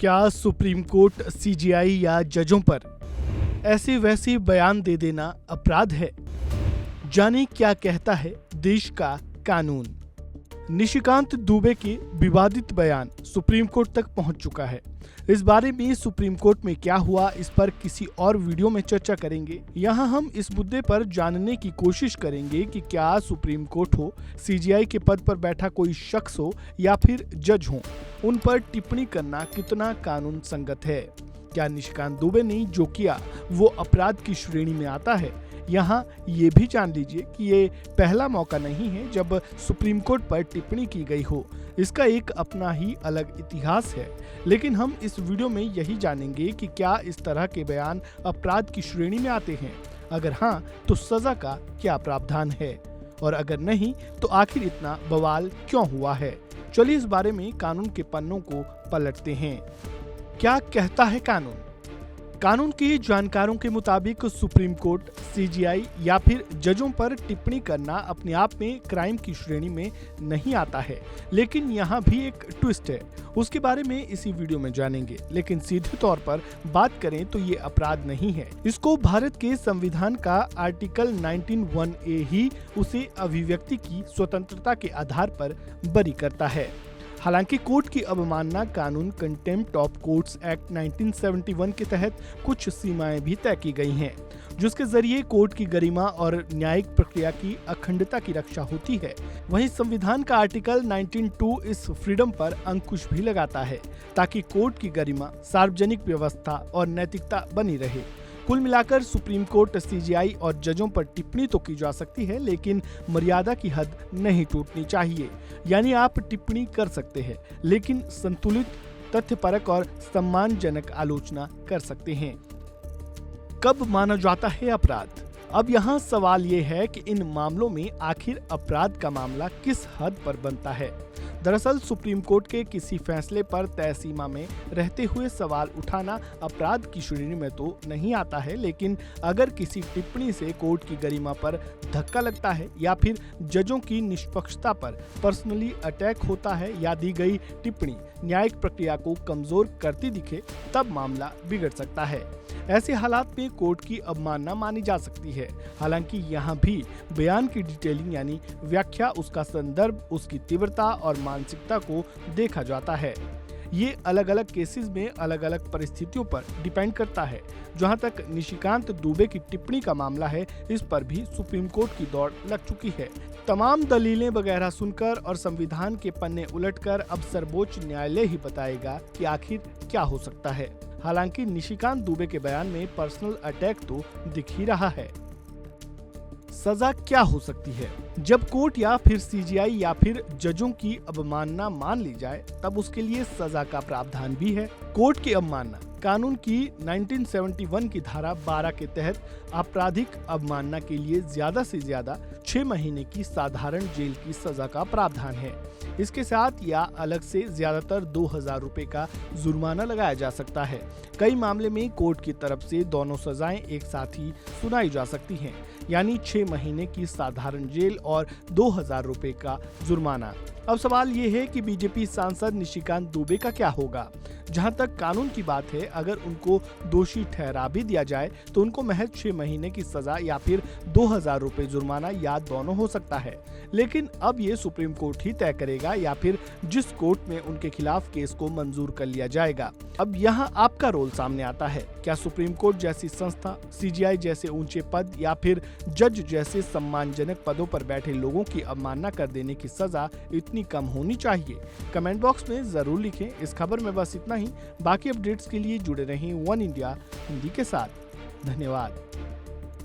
क्या supreme court CGI या जजों पर ऐसे वैसे बयान दे देना अपराध है? जाने क्या कहता है देश का कानून। निशिकांत दुबे के विवादित बयान सुप्रीम कोर्ट तक पहुंच चुका है। इस बारे में सुप्रीम कोर्ट में क्या हुआ, इस पर किसी और वीडियो में चर्चा करेंगे। यहाँ हम इस मुद्दे पर जानने की कोशिश करेंगे कि क्या सुप्रीम कोर्ट हो, सीजीआई के पद पर बैठा कोई शख्स हो या फिर जज हो, उन पर टिप्पणी करना कितना कानून संगत है। क्या निशिकांत दुबे ने जो किया वो अपराध की श्रेणी में आता है? यहाँ ये भी जान लीजिए कि ये पहला मौका नहीं है जब सुप्रीम कोर्ट पर टिप्पणी की गई हो। इसका एक अपना ही अलग इतिहास है, लेकिन हम इस वीडियो में यही जानेंगे कि क्या इस तरह के बयान अपराध की श्रेणी में आते हैं। अगर हाँ, तो सजा का क्या प्रावधान है, और अगर नहीं तो आखिर इतना बवाल क्यों हुआ है। चलिए इस बारे में कानून के पन्नों को पलटते हैं। क्या कहता है कानून? कानून के जानकारों के मुताबिक सुप्रीम कोर्ट, सीजीआई या फिर जजों पर टिप्पणी करना अपने आप में क्राइम की श्रेणी में नहीं आता है, लेकिन यहाँ भी एक ट्विस्ट है। उसके बारे में इसी वीडियो में जानेंगे। लेकिन सीधे तौर पर बात करें तो ये अपराध नहीं है। इसको भारत के संविधान का आर्टिकल 19(1)(a) ही उसे अभिव्यक्ति की स्वतंत्रता के आधार पर बरी करता है। हालांकि कोर्ट की अवमानना कानून कंटेम्प्ट ऑफ कोर्ट्स एक्ट 1971 के तहत कुछ सीमाएं भी तय की गई हैं, जिसके जरिए कोर्ट की गरिमा और न्यायिक प्रक्रिया की अखंडता की रक्षा होती है। वहीं संविधान का आर्टिकल 19(2) इस फ्रीडम पर अंकुश भी लगाता है, ताकि कोर्ट की गरिमा, सार्वजनिक व्यवस्था और नैतिकता बनी रहे। कुल मिलाकर सुप्रीम कोर्ट, सीजीआई और जजों पर टिप्पणी तो की जा सकती है, लेकिन मर्यादा की हद नहीं टूटनी चाहिए। यानी आप टिप्पणी कर सकते हैं, लेकिन संतुलित, तथ्यपरक और सम्मानजनक आलोचना कर सकते हैं। कब माना जाता है अपराध? अब यहाँ सवाल ये है कि इन मामलों में आखिर अपराध का मामला किस हद पर बनता है। दरअसल सुप्रीम कोर्ट के किसी फैसले पर तय सीमा में रहते हुए सवाल उठाना अपराध की श्रेणी में तो नहीं आता है, लेकिन अगर किसी टिप्पणी से कोर्ट की गरिमा पर धक्का लगता है या फिर जजों की निष्पक्षता पर पर्सनली अटैक होता है या दी गई टिप्पणी न्यायिक प्रक्रिया को कमजोर करती दिखे, तब मामला बिगड़ सकता है। ऐसे हालात में कोर्ट की अवमानना मानी जा सकती है। हालांकि यहाँ भी बयान की डिटेलिंग यानी व्याख्या, उसका संदर्भ, उसकी तीव्रता और मानसिकता को देखा जाता है। ये अलग अलग केसेस में अलग अलग परिस्थितियों पर डिपेंड करता है। जहां तक निशिकांत दुबे की टिप्पणी का मामला है, इस पर भी सुप्रीम कोर्ट की दौड़ लग चुकी है। तमाम दलीलें वगैरह सुनकर और संविधान के पन्ने उलटकर अब सर्वोच्च न्यायालय ही बताएगा कि आखिर क्या हो सकता है। हालांकि निशिकांत दुबे के बयान में पर्सनल अटैक तो दिख ही रहा है। सजा क्या हो सकती है? जब कोर्ट या फिर सीजीआई या फिर जजों की अवमानना मान ली जाए, तब उसके लिए सजा का प्रावधान भी है। कोर्ट की अवमानना कानून की 1971 की धारा 12 के तहत आपराधिक अवमानना के लिए ज्यादा से ज्यादा 6 महीने की साधारण जेल की सजा का प्रावधान है। इसके साथ या अलग से ज्यादातर 2000 रुपए का जुर्माना लगाया जा सकता है। कई मामले में कोर्ट की तरफ से दोनों सजाएं एक साथ ही सुनाई जा सकती हैं, यानी 6 महीने की साधारण जेल और 2000 रुपए का जुर्माना। अब सवाल ये है कि बीजेपी सांसद निशिकांत दुबे का क्या होगा? जहां तक कानून की बात है, अगर उनको दोषी ठहरा भी दिया जाए तो उनको महज 6 महीने की सजा या फिर 2000 रुपए जुर्माना या दोनों हो सकता है। लेकिन अब ये सुप्रीम कोर्ट ही तय करेगा या फिर जिस कोर्ट में उनके खिलाफ केस को मंजूर कर लिया जाएगा। अब यहाँ आपका रोल सामने आता है। क्या सुप्रीम कोर्ट जैसी संस्था, सीजीआई जैसे ऊंचे पद या फिर जज जैसे सम्मानजनक पदों पर बैठे लोगों की अवमानना कर देने की सजा इतनी कम होनी चाहिए? कमेंट बॉक्स में जरूर लिखें। इस खबर में बस इतना ही। बाकी अपडेट्स के लिए जुड़े रहें वन इंडिया हिंदी के साथ। धन्यवाद।